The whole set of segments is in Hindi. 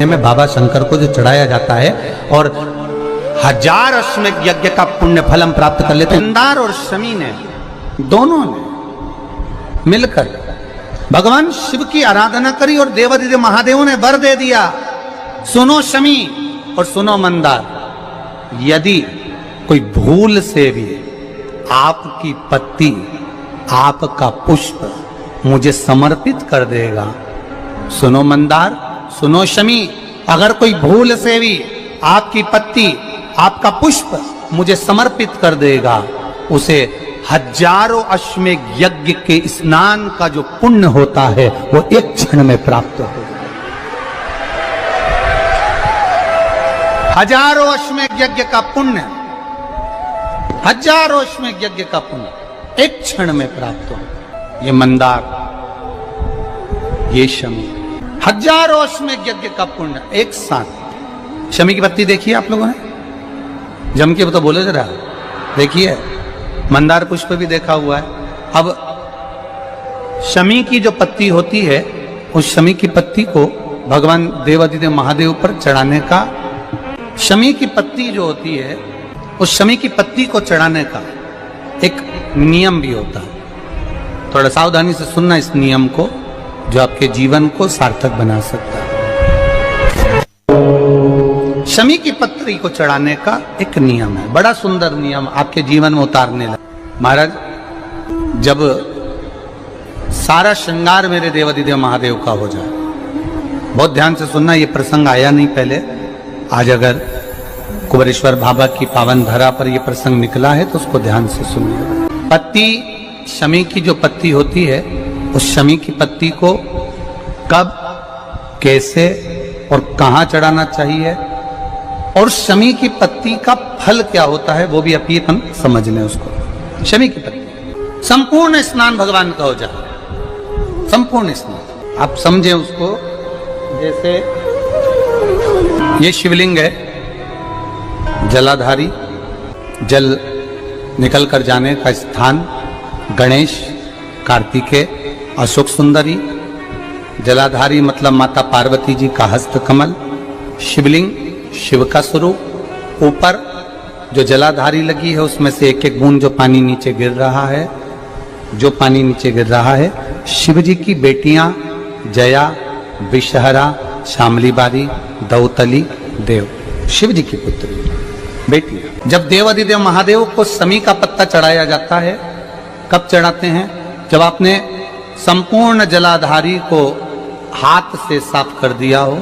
में बाबा शंकर को जो चढ़ाया जाता है और 1000 अश्वमेध यज्ञ का पुण्य फलम प्राप्त कर लेते हैं। मंदार और शमी ने दोनों ने मिलकर भगवान शिव की आराधना करी और देवादिदेव महादेव ने वर दे दिया, सुनो शमी और सुनो मंदार, यदि कोई भूल से भी आपकी पत्ती आपका पुष्प मुझे समर्पित कर देगा, सुनो मंदार सुनो शमी, अगर कोई भूल से भी आपकी पत्ती आपका पुष्प मुझे समर्पित कर देगा, उसे 1000 अश्वमेध यज्ञ के स्नान का जो पुण्य होता है वो एक क्षण में प्राप्त हो जाए। 1000 अश्वमेध यज्ञ का पुण्य, 1000 अश्वमेध यज्ञ का पुण्य एक क्षण में प्राप्त हो। ये मंदार, ये शमी, 1000 अश्वमेध यज्ञ का पुण्य एक साथ। शमी की पत्ती देखिए आप लोगों ने, जम के तो बोले जरा, देखिए मंदार पुष्प भी देखा हुआ है। अब शमी की जो पत्ती होती है, उस शमी की पत्ती को भगवान देवादिदेव महादेव पर चढ़ाने का, शमी की पत्ती जो होती है उस शमी की पत्ती को चढ़ाने का एक नियम भी होता है। थोड़ा सावधानी से सुनना इस नियम को, जो आपके जीवन को सार्थक बना सकता है। शमी की पत्री को चढ़ाने का एक नियम है, बड़ा सुंदर नियम, आपके जीवन में उतारने लगा। महाराज, जब सारा श्रृंगार मेरे देवादिदेव महादेव का हो जाए, बहुत ध्यान से सुनना, ये प्रसंग आया नहीं पहले, आज अगर कुबेरेश्वर बाबा की पावन धरा पर यह प्रसंग निकला है तो उसको ध्यान से सुनिए। पत्ती, शमी की जो पत्ती होती है, उस शमी की पत्ती को कब, कैसे और कहां चढ़ाना चाहिए, और शमी की पत्ती का फल क्या होता है वो भी अभी हम समझ लें उसको। शमी की पत्ती, संपूर्ण स्नान भगवान का हो जाए, संपूर्ण स्नान आप समझे उसको। जैसे ये शिवलिंग है, जलाधारी, जल निकल कर जाने का स्थान, गणेश, कार्तिकेय, अशोक सुंदरी, जलाधारी मतलब माता पार्वती जी का हस्त कमल, शिवलिंग शिव का स्वरूप, ऊपर जो जलाधारी लगी है उसमें से एक एक बूंद जो पानी नीचे गिर रहा है, जो पानी नीचे गिर रहा है, शिव जी की बेटियां जया, विषहरा, शामली बारी, दौतली, देव, शिव जी की पुत्री बेटियां। जब देवादिदेव महादेव को शमी का पत्ता चढ़ाया जाता है, कब चढ़ाते हैं, जब आपने संपूर्ण जलाधारी को हाथ से साफ कर दिया हो,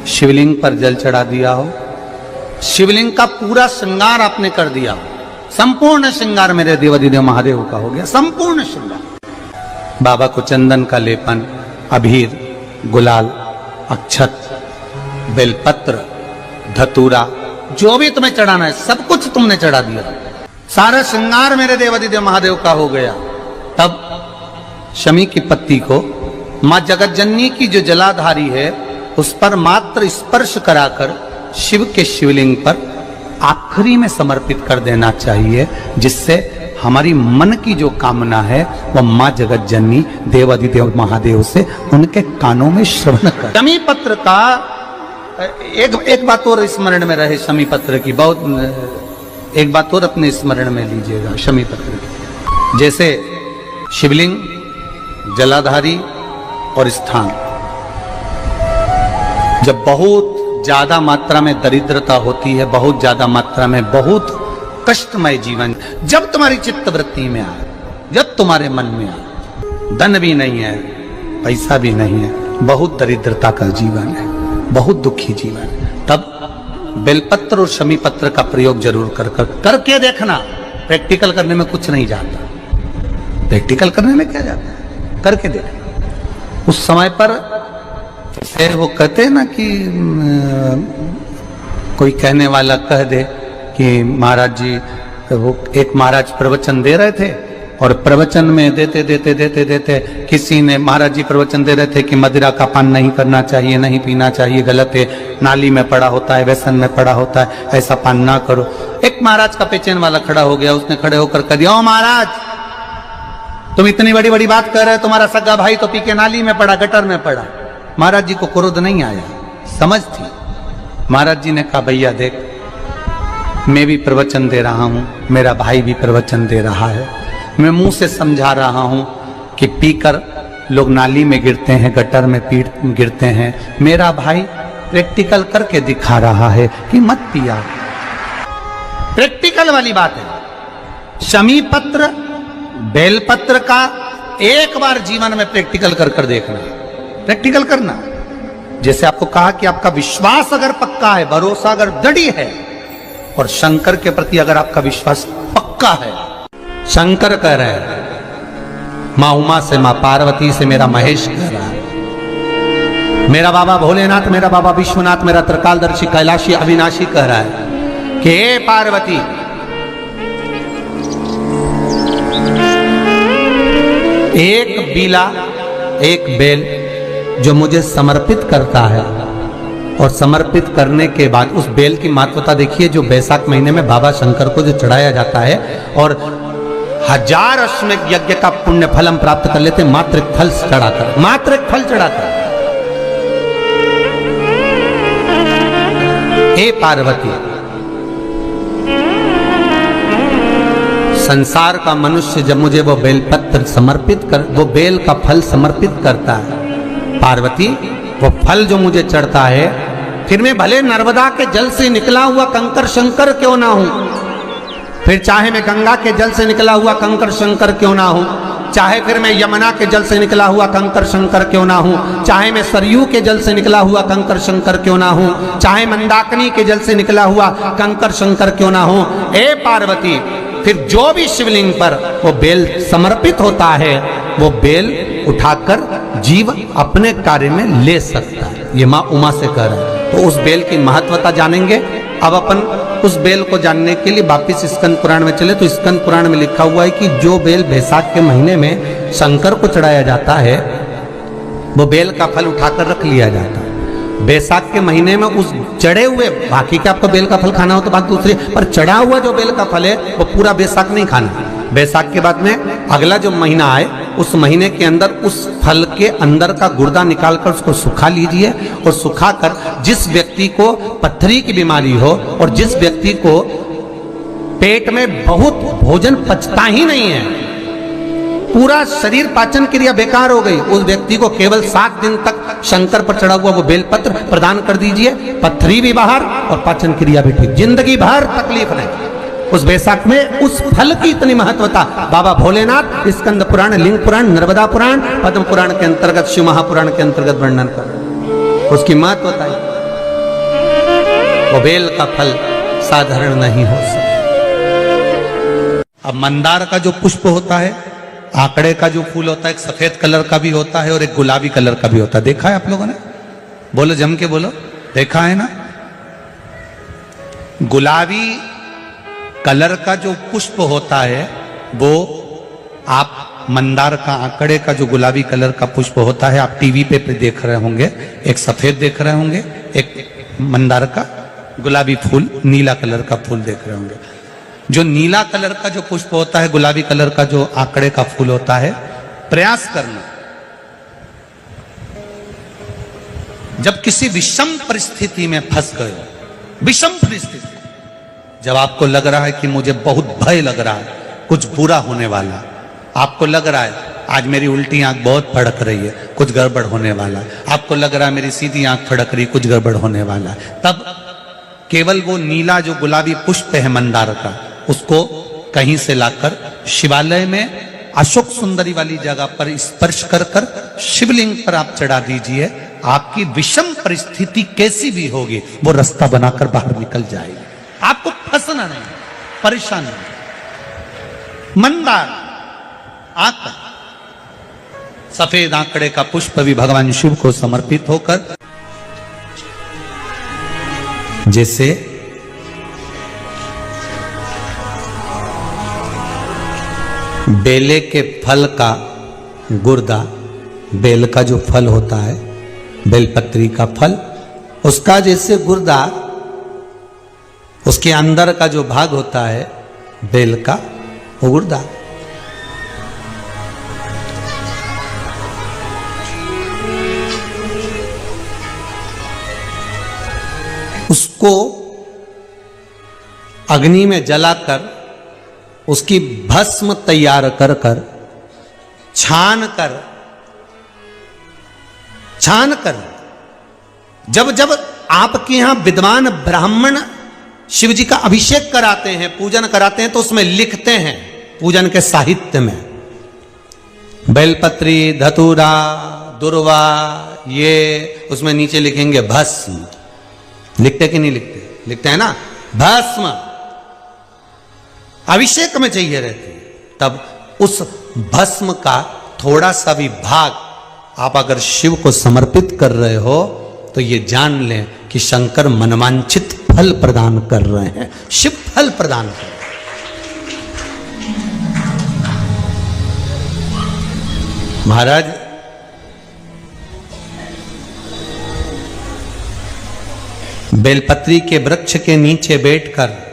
शिवलिंग पर जल चढ़ा दिया हो, शिवलिंग का पूरा श्रृंगार आपने कर दिया हो, संपूर्ण श्रृंगार मेरे देवादिदेव महादेव का हो गया, संपूर्ण श्रृंगार। बाबा को चंदन का लेपन, अबीर, गुलाल, अक्षत, बेलपत्र, धतूरा, जो भी तुम्हें चढ़ाना है सब कुछ तुमने चढ़ा दिया, सारा श्रृंगार मेरे देवादिदेव महादेव का हो गया। तब शमी की पत्ती को मां जगतजननी की जो जलाधारी है उस पर मात्र स्पर्श कराकर शिव के शिवलिंग पर आखिरी में समर्पित कर देना चाहिए, जिससे हमारी मन की जो कामना है वह मां जगतजननी देवादिदेव महादेव से उनके कानों में श्रवण कर। शमी पत्र का एक बात और स्मरण में रहे, शमी पत्र की बहुत एक बात और अपने स्मरण में लीजिएगा। शमी पत्र की जैसे शिवलिंग, जलाधारी और स्थान, जब बहुत ज्यादा मात्रा में दरिद्रता होती है, बहुत ज्यादा मात्रा में बहुत कष्टमय जीवन, जब तुम्हारी चित्तवृत्ति में आए, जब तुम्हारे मन में आए, धन भी नहीं है, पैसा भी नहीं है, बहुत दरिद्रता का जीवन है, बहुत दुखी जीवन है, तब बेलपत्र और शमी पत्र का प्रयोग जरूर करके देखना। प्रैक्टिकल करने में कुछ नहीं जाता, प्रैक्टिकल करने में क्या जाता है, करके देखना। उस समय पर वो कहते हैं ना कि कोई कहने वाला कह दे कि महाराज जी, वो एक महाराज प्रवचन दे रहे थे और प्रवचन में देते देते देते देते किसी ने, महाराज जी प्रवचन दे रहे थे कि मदिरा का पान नहीं करना चाहिए, नहीं पीना चाहिए, गलत है, नाली में पड़ा होता है, व्यसन में पड़ा होता है, ऐसा पान ना करो। एक महाराज का पेचेन वाला खड़ा हो गया, उसने खड़े होकर कह दिया, ओ महाराज तुम इतनी बड़ी बड़ी बात कर रहे हो, तुम्हारा सगा भाई तो पी के नाली में पड़ा, गटर में पड़ा। महाराज जी को क्रोध नहीं आया, समझ थी। महाराज जी ने कहा भैया देख, मैं भी प्रवचन दे रहा हूं, मेरा भाई भी प्रवचन दे रहा है, मैं मुंह से समझा रहा हूं कि पीकर लोग नाली में गिरते हैं, गटर में गिरते हैं, मेरा भाई प्रैक्टिकल करके दिखा रहा है कि मत पिया। प्रैक्टिकल वाली बात है। शमी पत्र बेलपत्र का एक बार जीवन में प्रैक्टिकल कर देखना, प्रैक्टिकल करना। जैसे आपको कहा कि आपका विश्वास अगर पक्का है, भरोसा अगर दृढ़ है, और शंकर के प्रति अगर आपका विश्वास पक्का है, शंकर कह रहे हैं, मां उमा से, मां पार्वती से, मेरा महेश कह रहा है, मेरा बाबा भोलेनाथ, मेरा बाबा विश्वनाथ, मेरा त्रिकालदर्शी कैलाशी अविनाशी कह रहा है कि हे पार्वती, एक बीला, एक बेल जो मुझे समर्पित करता है, और समर्पित करने के बाद उस बेल की महत्वता देखिए, जो बैसाख महीने में बाबा शंकर को जो चढ़ाया जाता है, और 1000 अश्वमेध यज्ञ का पुण्य फल हम प्राप्त कर लेते, मात्र एक फल चढ़ाकर, मात्र एक फल चढ़ाकर। हे पार्वती, संसार का मनुष्य जब मुझे वो बेलपत्र समर्पित कर, वो बेल का फल समर्पित करता है, पार्वती वो फल जो मुझे चढ़ता है, फिर मैं भले नर्मदा के जल से निकला हुआ कंकर शंकर क्यों ना हूं, फिर चाहे मैं गंगा के जल से निकला हुआ कंकर शंकर क्यों ना हूं, चाहे फिर मैं यमुना के जल से निकला हुआ कंकर शंकर क्यों ना हूं, चाहे मैं सरयू के जल से निकला हुआ कंकर शंकर क्यों ना हूं, चाहे मंदाकिनी के जल से निकला हुआ कंकर शंकर क्यों ना हूं, ए पार्वती, फिर जो भी शिवलिंग पर वो बेल समर्पित होता है, वो बेल उठाकर जीव अपने कार्य में ले सकता है। ये मां उमा से कह रहा है। तो उस बेल की महत्वता जानेंगे। अब अपन उस बेल को जानने के लिए वापिस स्कंद पुराण में चले, तो स्कंद पुराण में लिखा हुआ है कि जो बेल बैसाख के महीने में शंकर को चढ़ाया जाता है, वो बेल का फल उठाकर रख लिया जाता है। बैसाख के महीने में उस चढ़े हुए, बाकी का आपको बेल का फल खाना हो तो बात दूसरी, पर चढ़ा हुआ जो बेल का फल है वो पूरा बैसाख नहीं खाना। बैसाख के बाद में अगला जो महीना आए, उस महीने के अंदर उस फल के अंदर का गुर्दा निकालकर उसको सुखा लीजिए, और सुखाकर जिस व्यक्ति को पथरी की बीमारी हो, और जिस व्यक्ति को पेट में बहुत भोजन पचता ही नहीं है, पूरा शरीर पाचन क्रिया बेकार हो गई, उस व्यक्ति को केवल 7 दिन तक शंकर पर चढ़ा हुआ वो बेलपत्र प्रदान कर दीजिए, पथरी भी बाहर और पाचन क्रिया भी ठीक, जिंदगी भर तकलीफ नहीं। उस बैसाख में उस फल की इतनी महत्वता बाबा भोलेनाथ स्कंद पुराण, लिंग पुराण, नर्मदा पुराण, पद्म पुराण के अंतर्गत, शिव महापुराण के अंतर्गत वर्णन कर, उसकी महत्वता है। वो बेल का फल साधारण नहीं हो सकता। अब मंदार का जो पुष्प होता है, आंकड़े का जो फूल होता है, एक सफेद कलर का भी होता है और एक गुलाबी कलर का भी होता है। देखा है आप लोगों ने? बोलो, जम के बोलो, देखा है ना? गुलाबी कलर का जो पुष्प होता है, वो आप मंदार का, आंकड़े का जो गुलाबी कलर का पुष्प होता है, आप टीवी पे देख रहे होंगे, एक सफेद देख रहे होंगे, एक मंदार का गुलाबी फूल, नीला कलर का फूल देख रहे होंगे। जो नीला कलर का जो पुष्प होता है, गुलाबी कलर का जो आंकड़े का फूल होता है, प्रयास करना, जब किसी विषम परिस्थिति में फंस गए, विषम परिस्थिति, जब आपको लग रहा है कि मुझे बहुत भय लग रहा है, कुछ बुरा होने वाला, आपको लग रहा है आज मेरी उल्टी आंख बहुत फड़क रही है, कुछ गड़बड़ होने वाला है, आपको लग रहा है मेरी सीधी आंख फड़क रही, कुछ गड़बड़ होने वाला है, तब केवल वो नीला जो गुलाबी पुष्प है मंदार का, उसको कहीं से लाकर शिवालय में अशोक सुंदरी वाली जगह पर स्पर्श कर कर शिवलिंग पर आप चढ़ा दीजिए। आपकी विषम परिस्थिति कैसी भी होगी, वो रास्ता बनाकर बाहर निकल जाएगी। आपको फंसना नहीं, परेशान नहीं। मंदार आंकड़ा, सफेद आंकड़े का पुष्प भी भगवान शिव को समर्पित होकर, जैसे बेले के फल का गुर्दा, बेल का जो फल होता है, बेलपत्री का फल, उसका जैसे गुर्दा, उसके अंदर का जो भाग होता है बेल का, वो गुर्दा, उसको अग्नि में जलाकर उसकी भस्म तैयार कर कर छान कर जब जब आपके यहां विद्वान ब्राह्मण शिव जी का अभिषेक कराते हैं, पूजन कराते हैं, तो उसमें लिखते हैं पूजन के साहित्य में बेलपत्री, धतूरा, दुर्वा, ये उसमें नीचे लिखेंगे भस्म। लिखते कि नहीं लिखते? लिखते हैं ना, भस्म अभिषेक में चाहिए रहती है। तब उस भस्म का थोड़ा सा भी भाग आप अगर शिव को समर्पित कर रहे हो तो ये जान लें कि शंकर मनवांछित फल प्रदान कर रहे हैं, शिव फल प्रदान कर रहे हैं। महाराज बेलपत्री के वृक्ष के नीचे बैठकर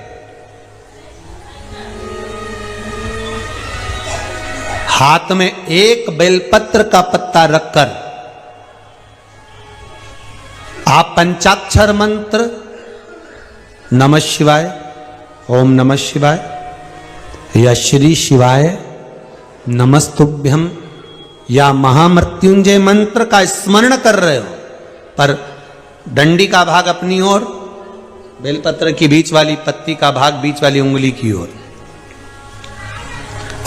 हाथ में एक बेलपत्र का पत्ता रखकर आप पंचाक्षर मंत्र नमः शिवाय, ओम नमः शिवाय या श्री शिवाय नमस्तुभ्यम या महामृत्युंजय मंत्र का स्मरण कर रहे हो, पर डंडी का भाग अपनी ओर, बेलपत्र की बीच वाली पत्ती का भाग बीच वाली उंगली की ओर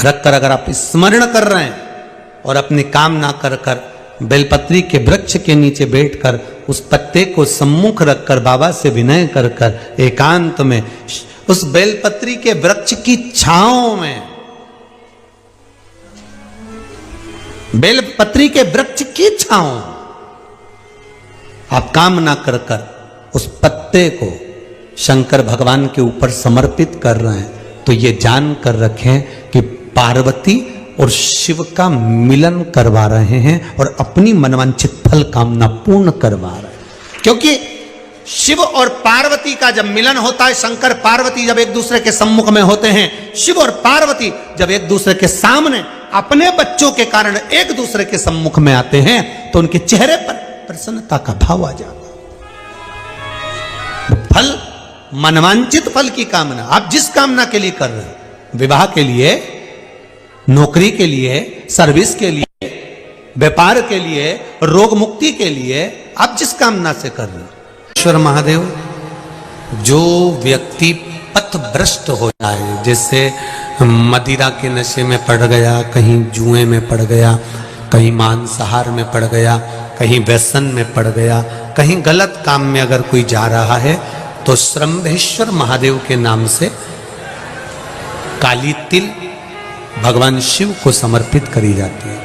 रखकर अगर आप स्मरण कर रहे हैं और अपनी कामना कर कर बेलपत्री के वृक्ष के नीचे बैठकर उस पत्ते को सम्मुख रखकर बाबा से विनय कर कर एकांत में उस बेलपत्री के वृक्ष की छांव में, बेलपत्री के वृक्ष की छांव आप कामना कर कर उस पत्ते को शंकर भगवान के ऊपर समर्पित कर रहे हैं, तो ये जान कर रखें कि पार्वती और शिव का मिलन करवा रहे हैं और अपनी मनवांछित फल कामना पूर्ण करवा रहे हैं। क्योंकि शिव और पार्वती का जब मिलन होता है, शंकर पार्वती जब एक दूसरे के सम्मुख में होते हैं, शिव और पार्वती जब एक दूसरे के सामने अपने बच्चों के कारण एक दूसरे के सम्मुख में आते हैं, तो उनके चेहरे पर प्रसन्नता का भाव आ जाता है। फल, मनवांचित फल की कामना आप जिस कामना के लिए कर रहे हैं, विवाह के लिए, नौकरी के लिए, सर्विस के लिए, व्यापार के लिए, रोग मुक्ति के लिए, आप जिस कामना से कर रहे हो। ईश्वर महादेव, जो व्यक्ति पथभ्रष्ट हो जाए, जैसे मदिरा के नशे में पड़ गया, कहीं जुए में पड़ गया, कहीं मांसाहार में पड़ गया, कहीं व्यसन में पड़ गया, कहीं गलत काम में अगर कोई जा रहा है, तो श्रंभेश्वर महादेव के नाम से काली तिल भगवान शिव को समर्पित करी जाती है।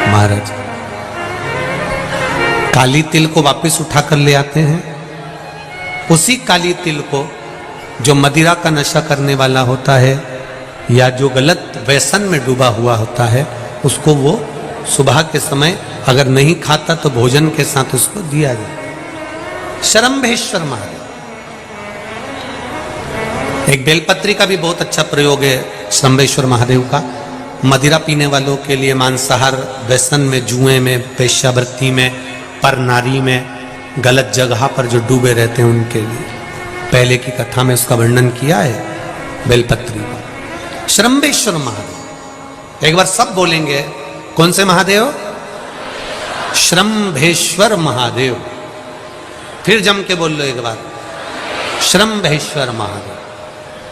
महाराज काली तिल को वापस उठा कर ले आते हैं। उसी काली तिल को जो मदिरा का नशा करने वाला होता है या जो गलत व्यसन में डूबा हुआ होता है, उसको वो सुबह के समय अगर नहीं खाता तो भोजन के साथ उसको दिया जाए। श्रंभेश्वर महादेव। एक बेलपत्री का भी बहुत अच्छा प्रयोग है श्रंभेश्वर महादेव का, मदिरा पीने वालों के लिए, मांसाहार, व्यसन में, जुए में, वेश्यावृत्ति में, पर नारी में, गलत जगह पर जो डूबे रहते हैं उनके लिए। पहले की कथा में उसका वर्णन किया है बेलपत्री का। श्रंभेश्वर महादेव, एक बार सब बोलेंगे, कौन से महादेव? श्रंभेश्वर महादेव। फिर जम के बोल लो एक बार, श्रंभेश्वर महादेव।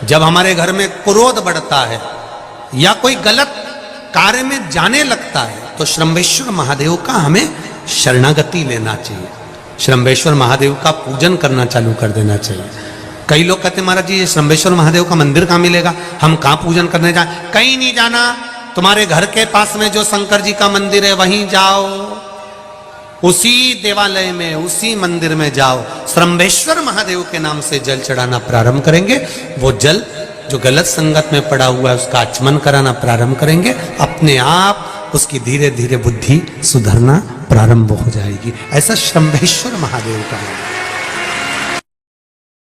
जब हमारे घर में क्रोध बढ़ता है या कोई गलत कार्य में जाने लगता है, तो श्रंभेश्वर महादेव का हमें शरणागति लेना चाहिए, श्रंभेश्वर महादेव का पूजन करना चालू कर देना चाहिए। कई लोग कहते हैं महाराज जी ये श्रंभेश्वर महादेव का मंदिर कहाँ मिलेगा, हम कहाँ पूजन करने जाए? कहीं नहीं जाना, तुम्हारे घर के पास में जो शंकर जी का मंदिर है वहीं जाओ, उसी देवालय में, उसी मंदिर में जाओ, श्रंभेश्वर महादेव के नाम से जल चढ़ाना प्रारंभ करेंगे। वो जल जो गलत संगत में पड़ा हुआ है उसका आचमन कराना प्रारंभ करेंगे, अपने आप उसकी धीरे धीरे बुद्धि सुधरना प्रारंभ हो जाएगी। ऐसा श्रंभेश्वर महादेव का नाम।